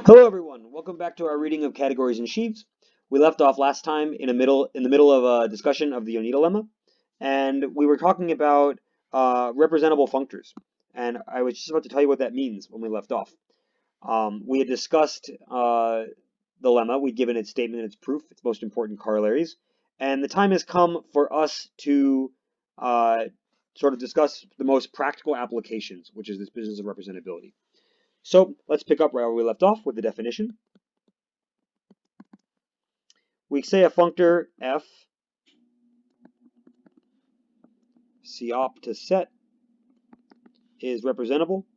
Hello everyone, welcome back to our reading of categories and sheaves. We left off last time in the middle of a discussion of the Oneida lemma, and we were talking about representable functors. And I was just about to tell you what that means when we left off. We had discussed the lemma, we'd given its statement and its proof, its most important corollaries, and the time has come for us to sort of discuss the most practical applications, which is this business of representability. So let's pick up where we left off with the definition. We say a functor f cop to set is representable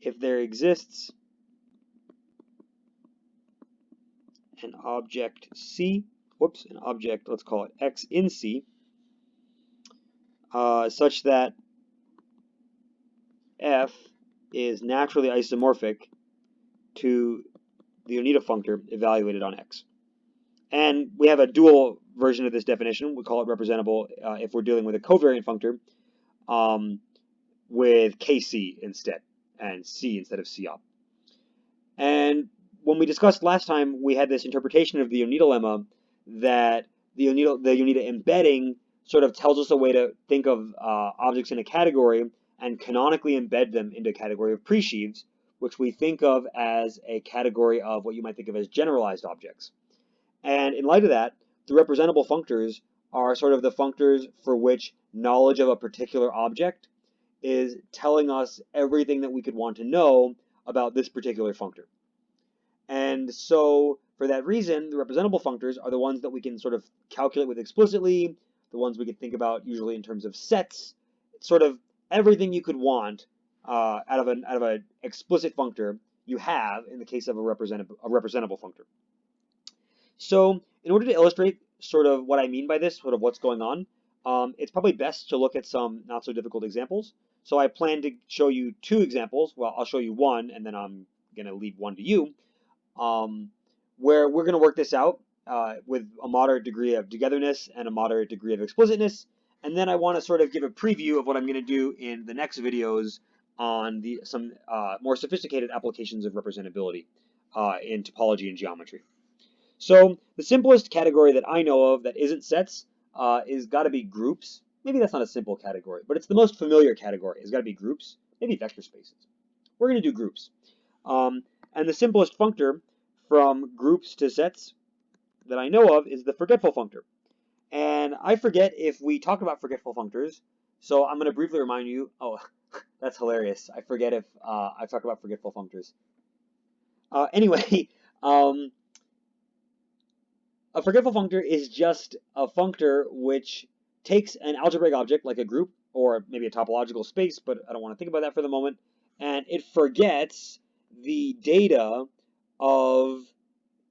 if there exists an object C, let's call it X in C, such that f is naturally isomorphic to the Oneida functor evaluated on X. And we have a dual version of this definition. We call it representable if we're dealing with a covariant functor with KC instead, and C instead of COP. And when we discussed last time, we had this interpretation of the Oneida lemma that the Oneida embedding sort of tells us a way to think of objects in a category and canonically embed them into a category of pre-sheaves, which we think of as a category of what you might think of as generalized objects. And in light of that, the representable functors are sort of the functors for which knowledge of a particular object is telling us everything that we could want to know about this particular functor. And so for that reason, the representable functors are the ones that we can sort of calculate with explicitly, the ones we can think about usually in terms of sets, sort of everything you could want out of an explicit functor you have in the case of a representable functor. So in order to illustrate sort of what I mean by this, sort of what's going on, it's probably best to look at some not so difficult examples. So I plan to show you two examples. Well, I'll show you one, and then I'm going to leave one to you, where we're going to work this out with a moderate degree of togetherness and a moderate degree of explicitness. And then I want to sort of give a preview of what I'm going to do in the next videos on some more sophisticated applications of representability in topology and geometry. So the simplest category that I know of that isn't sets is got to be groups. Maybe that's not a simple category, but it's the most familiar category. It's got to be groups, maybe vector spaces. We're going to do groups. And the simplest functor from groups to sets that I know of is the forgetful functor. And I forget if we talk about forgetful functors, so I'm going to briefly remind you. Oh, that's hilarious. I forget if I talk about forgetful functors. Anyway, a forgetful functor is just a functor which takes an algebraic object like a group or maybe a topological space, but I don't want to think about that for the moment, and it forgets the data of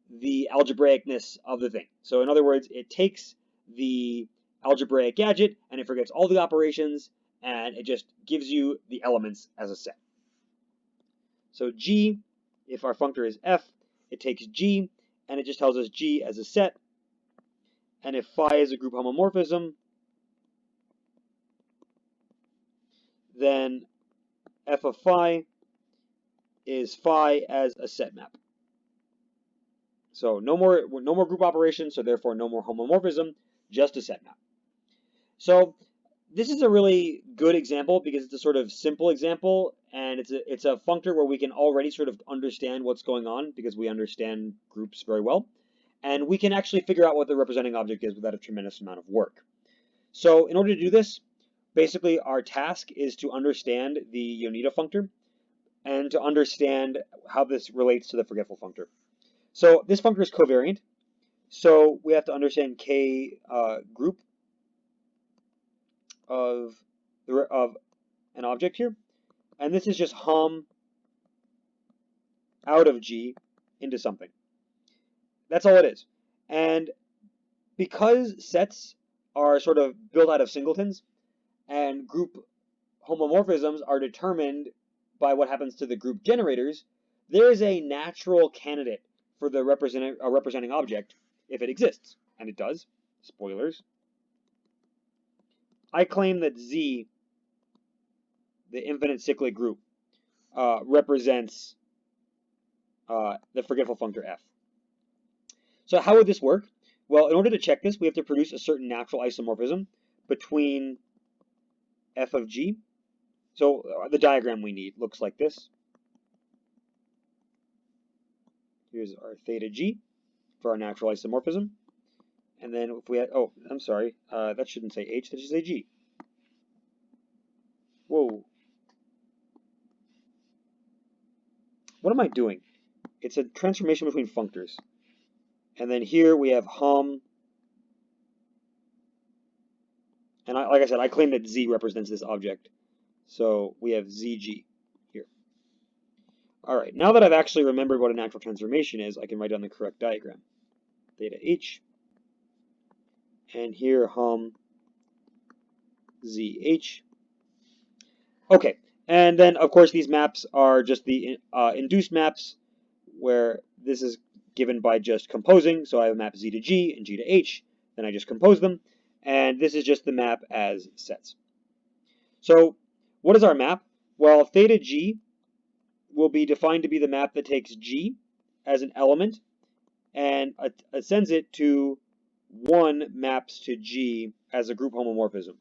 the algebraicness of the thing. So in other words, it takes the algebraic gadget and it forgets all the operations and it just gives you the elements as a set. So G, if our functor is F, it takes G and it just tells us G as a set. And if phi is a group homomorphism, then f of phi is phi as a set map. So no more group operations, so therefore no more homomorphism, just a set map. So this is a really good example because it's a sort of simple example, and it's a functor where we can already sort of understand what's going on because we understand groups very well. And we can actually figure out what the representing object is without a tremendous amount of work. So in order to do this, basically our task is to understand the Oneida functor and to understand how this relates to the forgetful functor. So this functor is covariant, so we have to understand K group of an object here, and this is just hom out of G into something. That's all it is. And because sets are sort of built out of singletons and group homomorphisms are determined by what happens to the group generators, there is a natural candidate for the representing object if it exists. And it does. Spoilers. I claim that Z the infinite cyclic group, represents the forgetful functor f. So how would this work? Well, in order to check this, we have to produce a certain natural isomorphism between f of g. So the diagram we need looks like this. Here's our theta g for our natural isomorphism. And then if we had, oh, I'm sorry, that shouldn't say h, that should say g. Whoa. What am I doing? It's a transformation between functors. And then here we have hum. And like I said, I claim that z represents this object. So we have zg here. All right, now that I've actually remembered what a natural transformation is, I can write down the correct diagram. Theta h. And here hum zh. Okay, and then of course these maps are just the induced maps, where this is given by just composing. So I have a map z to g and g to h, then I just compose them, and this is just the map as sets. So what is our map? Well, theta g will be defined to be the map that takes g as an element and ascends it to 1 maps to g as a group homomorphism.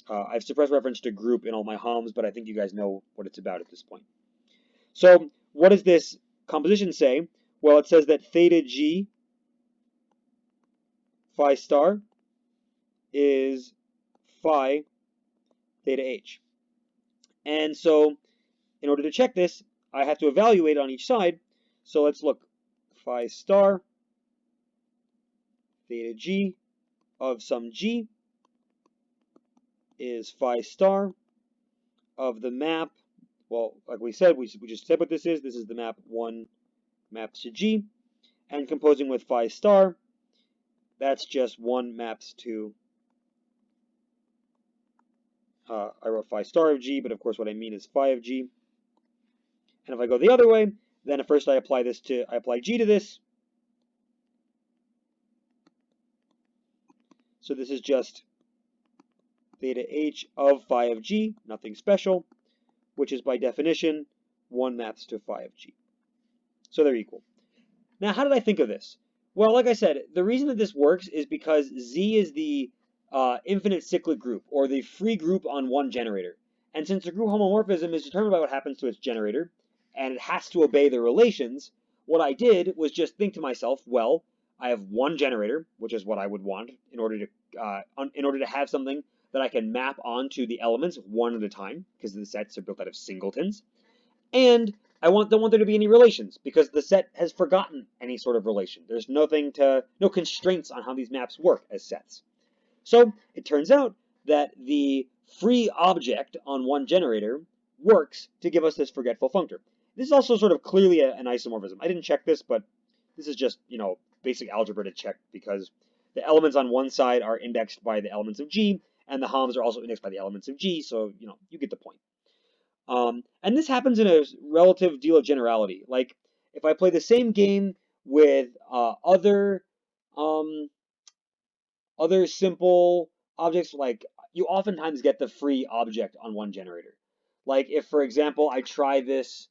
I've suppressed reference to group in all my homs, but I think you guys know what it's about at this point. So what does this composition say? Well, it says that theta g phi star is phi theta h. And so in order to check this, I have to evaluate on each side. So let's look. Phi star theta g of some g is phi star of the map. Well, like we said, we just said what this is. This is the map 1 maps to g. And composing with phi star, that's just 1 maps to, I wrote phi star of g, but of course what I mean is phi of g. And if I go the other way, then at first I apply g to this. So this is just theta h of phi of g, nothing special, which is by definition 1 maps to phi of g. So they're equal. Now, how did I think of this? Well, like I said, the reason that this works is because z is the infinite cyclic group, or the free group on one generator. And since the group homomorphism is determined by what happens to its generator, and it has to obey the relations, what I did was just think to myself, well, I have one generator, which is what I would want in order to have something that I can map onto the elements one at a time, because the sets are built out of singletons. And I don't want there to be any relations, because the set has forgotten any sort of relation. There's no constraints on how these maps work as sets. So it turns out that the free object on one generator works to give us this forgetful functor. This is also sort of clearly an isomorphism. I didn't check this, but this is just, basic algebra to check, because the elements on one side are indexed by the elements of G, and the homs are also indexed by the elements of G, so, you get the point. And this happens in a relative deal of generality. Like, if I play the same game with other simple objects, like, you oftentimes get the free object on one generator. Like, if, for example, I try this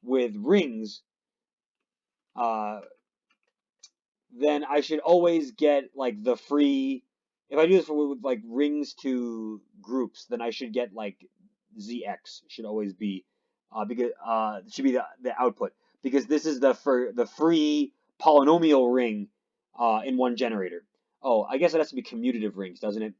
with rings, then I should always get, like, the free... If I do this with like, rings to groups, then I should get, like, zx should always be because should be the output, because this is the free polynomial ring in one generator. Oh, I guess it has to be commutative rings, doesn't it?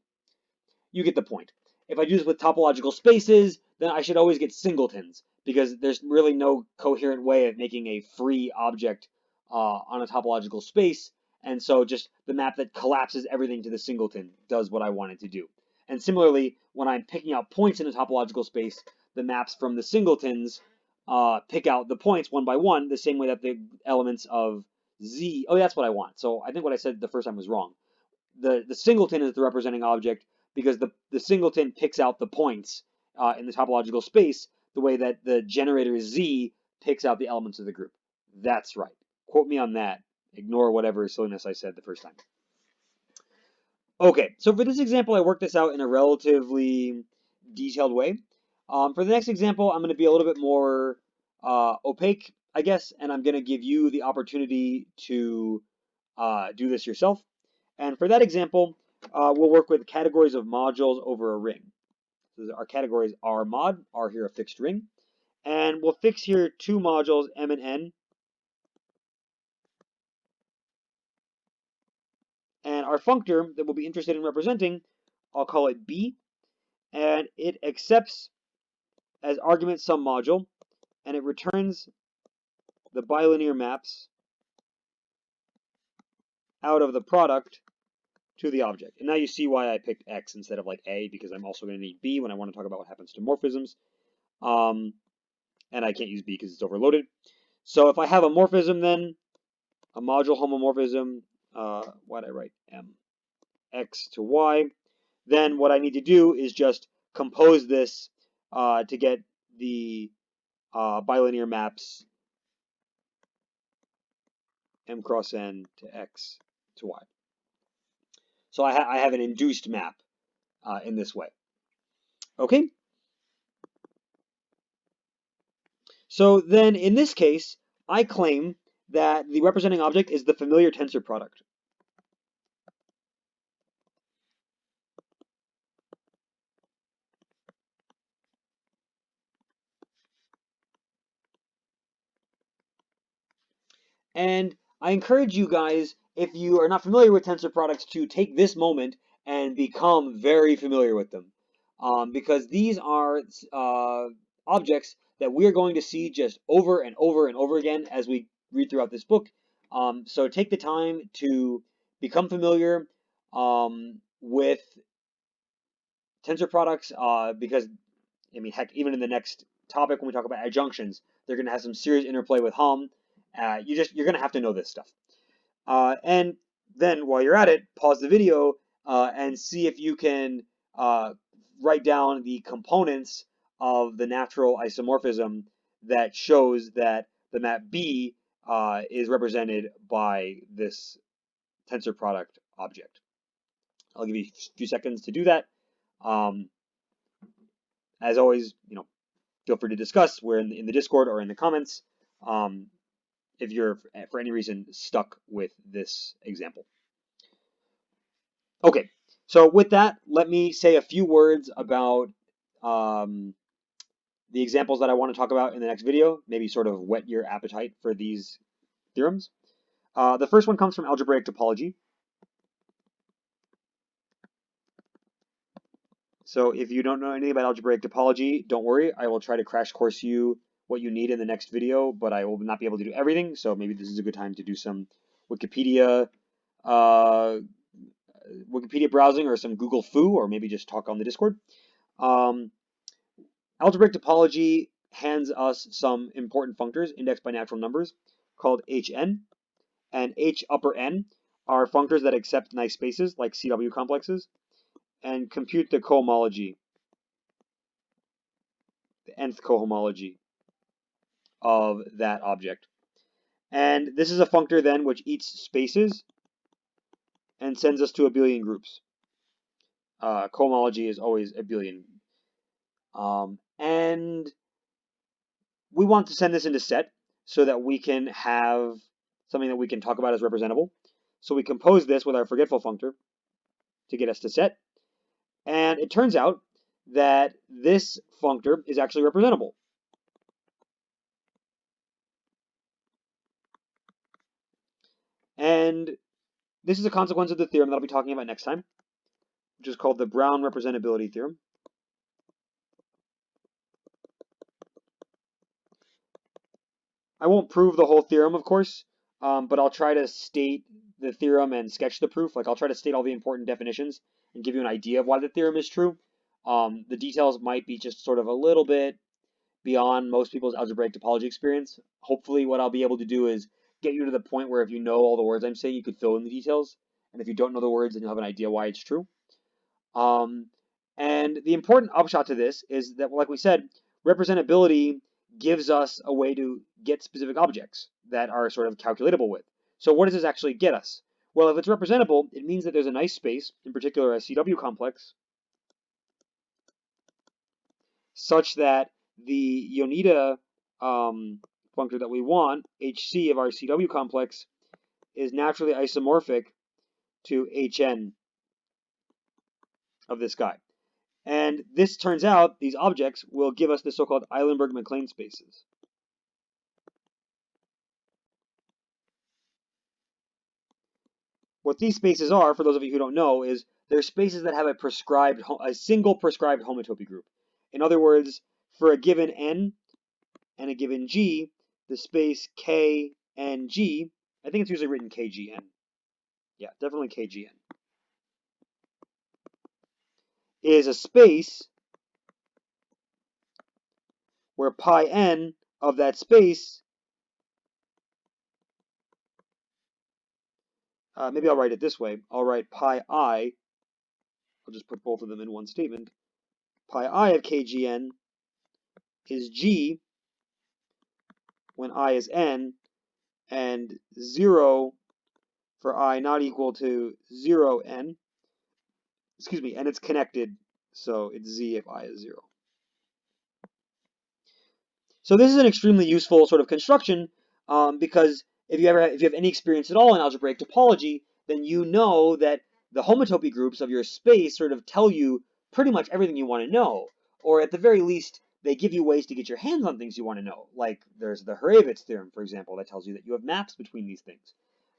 You get the point. If I do this with topological spaces, then I should always get singletons, because there's really no coherent way of making a free object on a topological space, and so just the map that collapses everything to the singleton does what I want it to do. And similarly, when I'm picking out points in a topological space, the maps from the singletons pick out the points one by one, the same way that the elements of Z... Oh, that's what I want. So I think what I said the first time was wrong. The singleton is the representing object, because the singleton picks out the points in the topological space the way that the generator Z picks out the elements of the group. That's right. Quote me on that. Ignore whatever silliness I said the first time. Okay, so for this example, I worked this out in a relatively detailed way. For the next example, I'm going to be a little bit more opaque, I guess, and I'm going to give you the opportunity to do this yourself. And for that example, we'll work with categories of modules over a ring. So our categories are mod, are here a fixed ring. And we'll fix here two modules, m and n. And our functor that we'll be interested in representing, I'll call it b. And it accepts as argument some module, and it returns the bilinear maps out of the product to the object. And now you see why I picked X instead of like A, because I'm also going to need B when I want to talk about what happens to morphisms. And I can't use B because it's overloaded. So if I have a morphism then, a module homomorphism, why did I write M? X to Y, then what I need to do is just compose this to get the bilinear maps M cross N to X to Y. So I have an induced map in this way. Okay? So then in this case, I claim that the representing object is the familiar tensor product. And I encourage you guys, if you are not familiar with tensor products, to take this moment and become very familiar with them. Because these are objects that we are going to see just over and over and over again as we read throughout this book. So take the time to become familiar with tensor products because, I mean, heck, even in the next topic when we talk about adjunctions, they're going to have some serious interplay with hum. You're going to have to know this stuff. And then while you're at it, pause the video and see if you can write down the components of the natural isomorphism that shows that the map B is represented by this tensor product object. I'll give you a few seconds to do that. As always, feel free to discuss. We're in the Discord or in the comments if you're, for any reason, stuck with this example. Okay, so with that, let me say a few words about the examples that I want to talk about in the next video, maybe sort of whet your appetite for these theorems. The first one comes from algebraic topology. So if you don't know anything about algebraic topology, don't worry. I will try to crash course you what you need in the next video, but I will not be able to do everything. So maybe this is a good time to do some Wikipedia browsing or some Google foo, or maybe just talk on the Discord. Algebraic topology hands us some important functors indexed by natural numbers called Hn, and H upper n are functors that accept nice spaces like CW complexes, and compute the cohomology, the nth cohomology of that object. And this is a functor then which eats spaces and sends us to abelian groups. Cohomology is always abelian. And we want to send this into set so that we can have something that we can talk about as representable. So we compose this with our forgetful functor to get us to set. And it turns out that this functor is actually representable. And this is a consequence of the theorem that I'll be talking about next time, which is called the Brown representability theorem. I won't prove the whole theorem, of course, but I'll try to state the theorem and sketch the proof. Like, I'll try to state all the important definitions and give you an idea of why the theorem is true. The details might be just sort of a little bit beyond most people's algebraic topology experience. Hopefully what I'll be able to do is get you to the point where if you know all the words I'm saying, you could fill in the details. And if you don't know the words, then you'll have an idea why it's true. And the important upshot to this is that, like we said, representability gives us a way to get specific objects that are sort of calculatable with. So what does this actually get us? Well, if it's representable, it means that there's a nice space, in particular a CW complex, such that the Yoneda functor that we want, Hc of our CW complex, is naturally isomorphic to Hn of this guy. And this turns out, these objects will give us the so-called Eilenberg-MacLane spaces. What these spaces are, for those of you who don't know, is they're spaces that have a single prescribed homotopy group. In other words, for a given n and a given g, the space k and g, I think it's usually written kgn. Yeah, definitely kgn. Is a space where pi n of that space, maybe I'll write it this way. I'll write pi I, I'll just put both of them in one statement. Pi I of kgn is g when I is n, and 0 for I not equal to 0n. Excuse me, and it's connected, so it's z if I is 0. So this is an extremely useful sort of construction because if you have any experience at all in algebraic topology, then you know that the homotopy groups of your space sort of tell you pretty much everything you want to know, or at the very least, they give you ways to get your hands on things you want to know. Like there's the Hurewicz theorem, for example, that tells you that you have maps between these things.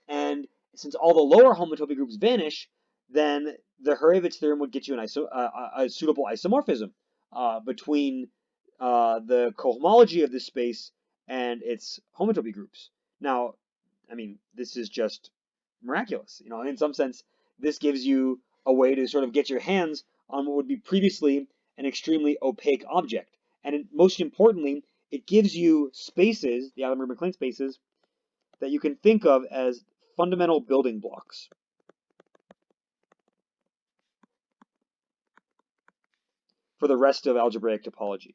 And since all the lower homotopy groups vanish, then the Hurewicz theorem would get you a suitable isomorphism between the cohomology of this space and its homotopy groups. Now, I mean, this is just miraculous. You know, in some sense, this gives you a way to sort of get your hands on what would be previously an extremely opaque object. And most importantly, it gives you spaces, the Eilenberg-MacLane spaces, that you can think of as fundamental building blocks for the rest of algebraic topology.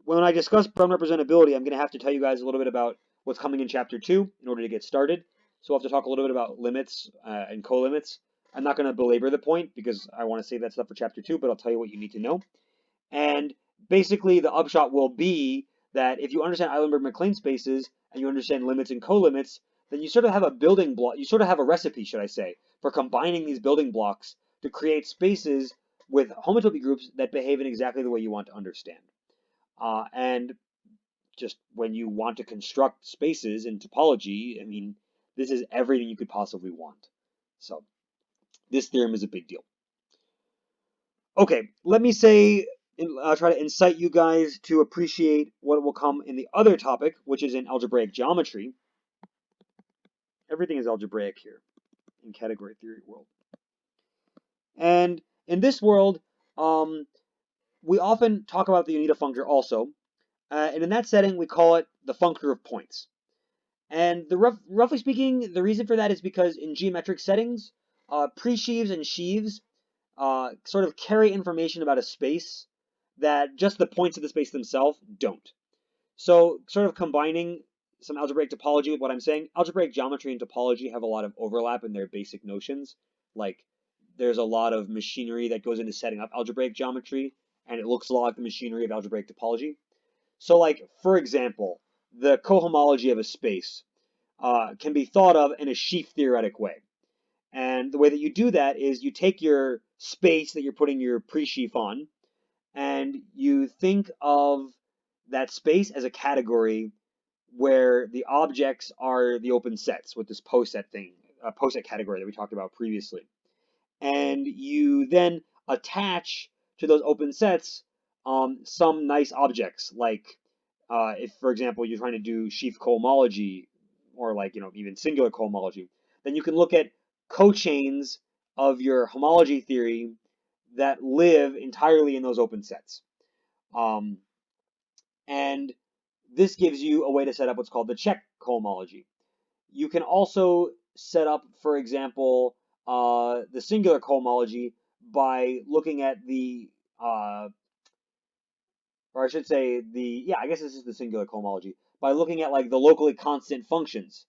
When I discuss Brown representability, I'm going to have to tell you guys a little bit about what's coming in Chapter 2 in order to get started. So we'll have to talk a little bit about limits and colimits. I'm not going to belabor the point because I want to save that stuff for Chapter 2, but I'll tell you what you need to know. And basically, the upshot will be that if you understand Eilenberg-MacLane spaces and you understand limits and colimits, then you sort of have a building block, you sort of have a recipe, should I say, for combining these building blocks to create spaces with homotopy groups that behave in exactly the way you want to understand. And just when you want to construct spaces in topology, I mean, this is everything you could possibly want. So this theorem is a big deal. Okay, let me say, try to incite you guys to appreciate what will come in the other topic, which is in algebraic geometry. Everything is algebraic here in category theory world. And in this world, we often talk about the Yoneda functor also. And in that setting, we call it the functor of points. And roughly speaking, the reason for that is because in geometric settings, pre-sheaves and sheaves sort of carry information about a space that just the points of the space themselves don't. So sort of combining some algebraic topology with what I'm saying, algebraic geometry and topology have a lot of overlap in their basic notions. Like there's a lot of machinery that goes into setting up algebraic geometry, and it looks a lot like the machinery of algebraic topology. So like, for example, the cohomology of a space can be thought of in a sheaf theoretic way. And the way that you do that is you take your space that you're putting your pre-sheaf on, and you think of that space as a category where the objects are the open sets with this poset thing, poset category that we talked about previously. And you then attach to those open sets some nice objects, like if, for example, you're trying to do sheaf cohomology, or like, even singular cohomology, then you can look at cochains of your homology theory that live entirely in those open sets. And this gives you a way to set up what's called the check cohomology. You can also set up, for example, the singular cohomology by looking at the, or I should say I guess this is the singular cohomology, by looking at like the locally constant functions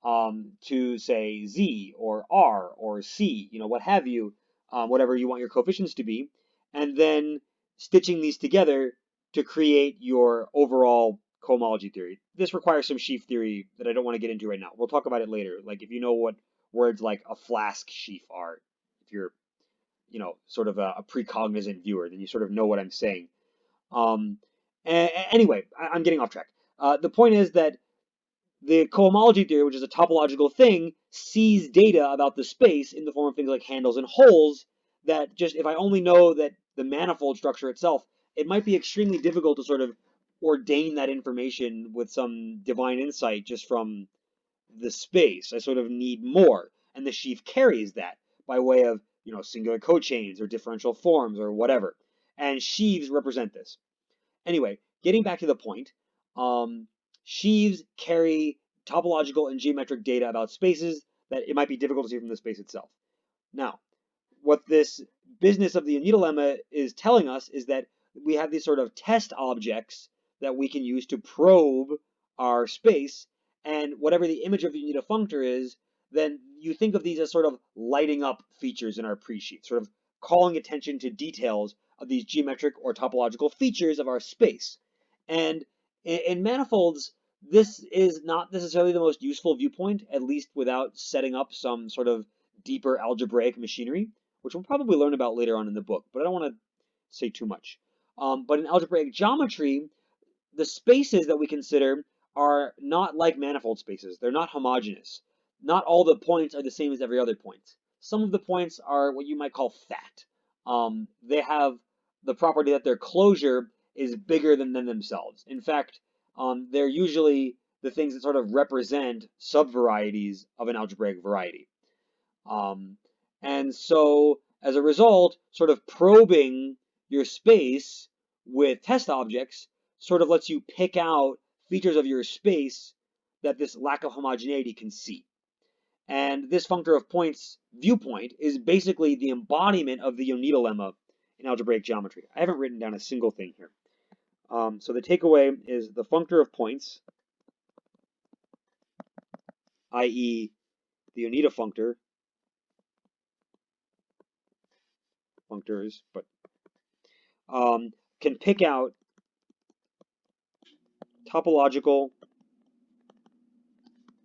to say z or r or c, what have you, whatever you want your coefficients to be, and then stitching these together to create your overall cohomology theory. This requires some sheaf theory that I don't want to get into right now. We'll talk about it later. Like if you know what words like a flask sheaf are, if you're, sort of a precognizant viewer, then you sort of know what I'm saying. Anyway, I'm getting off track. The point is that the cohomology theory, which is a topological thing, sees data about the space in the form of things like handles and holes that just, if I only know that the manifold structure itself, it might be extremely difficult to sort of ordain that information with some divine insight just from the space. I sort of need more. And the sheaf carries that by way of, singular cochains or differential forms or whatever. And sheaves represent this. Anyway, getting back to the point, sheaves carry topological and geometric data about spaces that it might be difficult to see from the space itself. Now, what this business of the Unita lemma is telling us is that we have these sort of test objects that we can use to probe our space, and whatever the image of the Unita functor is, then you think of these as sort of lighting up features in our pre-sheaf, sort of calling attention to details of these geometric or topological features of our space. And in manifolds, this is not necessarily the most useful viewpoint, at least without setting up some sort of deeper algebraic machinery, which we'll probably learn about later on in the book, but I don't want to say too much. But in algebraic geometry, the spaces that we consider are not like manifold spaces. They're not homogeneous. Not all the points are the same as every other point. Some of the points are what you might call fat. They have the property that their closure is bigger than them themselves. In fact, they're usually the things that sort of represent subvarieties of an algebraic variety. And so, as a result, sort of probing your space with test objects sort of lets you pick out features of your space that this lack of homogeneity can see. And this functor of points viewpoint is basically the embodiment of the Unita lemma in algebraic geometry. I haven't written down a single thing here. So the takeaway is the functor of points, i.e. the Unita functors, but can pick out topological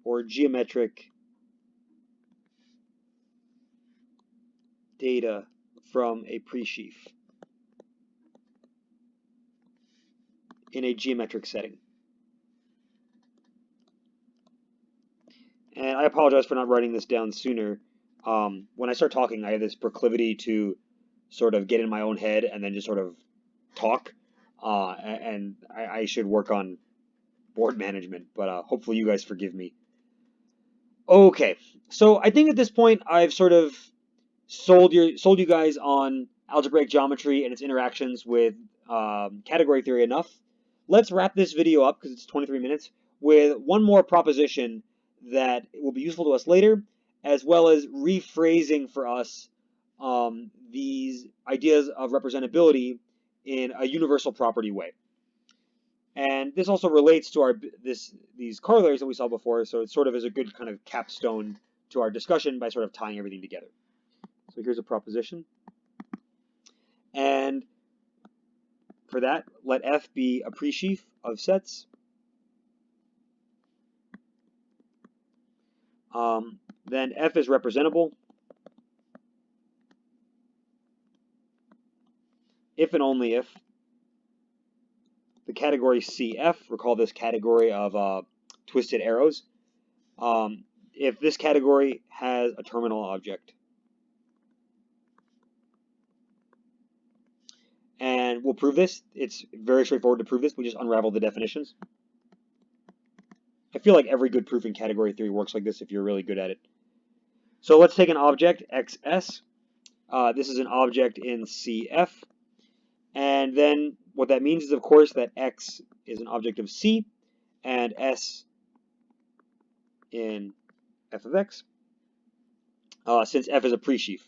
or geometric data from a pre-sheaf in a geometric setting. And I apologize for not writing this down sooner. When I start talking, I have this proclivity to sort of get in my own head and then just sort of talk. And I should work on board management, but hopefully you guys forgive me. Okay, so I think at this point I've sort of sold you guys on algebraic geometry and its interactions with category theory enough. Let's wrap this video up, because it's 23 minutes, with one more proposition that will be useful to us later, as well as rephrasing for us these ideas of representability in a universal property way. And this also relates to these corollaries that we saw before, so it sort of is a good kind of capstone to our discussion by sort of tying everything together. So here's a proposition. And for that, let F be a pre-sheaf of sets. Then F is representable if and only if the category CF, recall this category of twisted arrows, if this category has a terminal object. And we'll prove this. It's very straightforward to prove this. We just unravel the definitions. I feel like every good proof in category theory works like this if you're really good at it. So let's take an object, XS. This is an object in CF. And then what that means is, of course, that X is an object of C and S in F of X, since F is a pre-sheaf.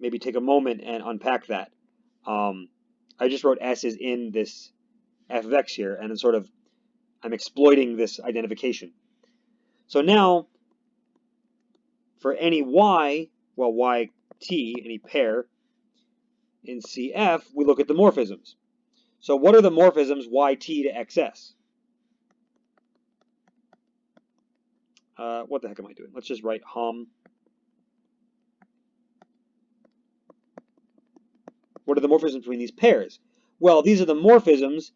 Maybe take a moment and unpack that. I just wrote S is in this F of X here, and then sort of I'm exploiting this identification. So now, for any y, well, yt, any pair in CF, we look at the morphisms. So what are the morphisms yt to xs? What the heck am I doing? Let's just write hom. What are the morphisms between these pairs? Well, these are the morphisms.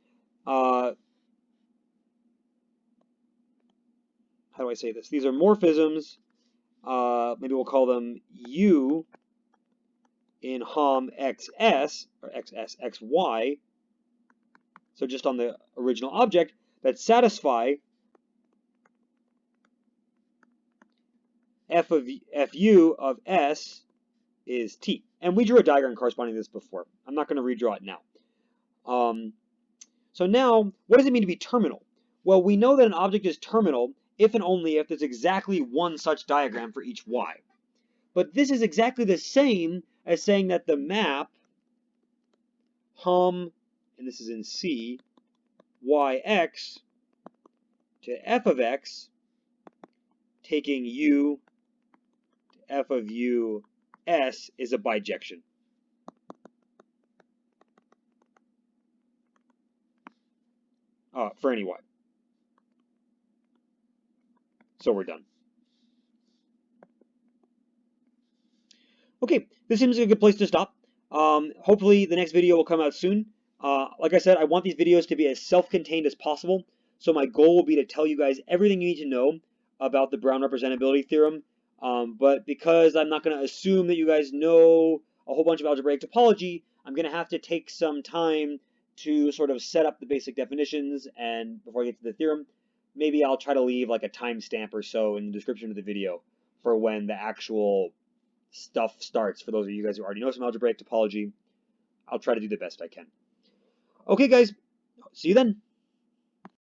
How do I say this? These are morphisms. Maybe we'll call them u in hom xs, or xs, xy. So just on the original object that satisfy fu of s is t. And we drew a diagram corresponding to this before. I'm not going to redraw it now. So now, what does it mean to be terminal? Well, we know that an object is terminal if and only if there's exactly one such diagram for each y. But this is exactly the same as saying that the map hom, and this is in C, yx to f of x, taking u to f of u s, is a bijection. For any y. So we're done. Okay, this seems like a good place to stop. Hopefully the next video will come out soon. Like I said, I want these videos to be as self-contained as possible. So my goal will be to tell you guys everything you need to know about the Brown representability theorem. But because I'm not going to assume that you guys know a whole bunch of algebraic topology, I'm going to have to take some time to sort of set up the basic definitions, and before I get to the theorem, maybe I'll try to leave like a timestamp or so in the description of the video for when the actual stuff starts. For those of you guys who already know some algebraic topology, I'll try to do the best I can. Okay, guys, see you then.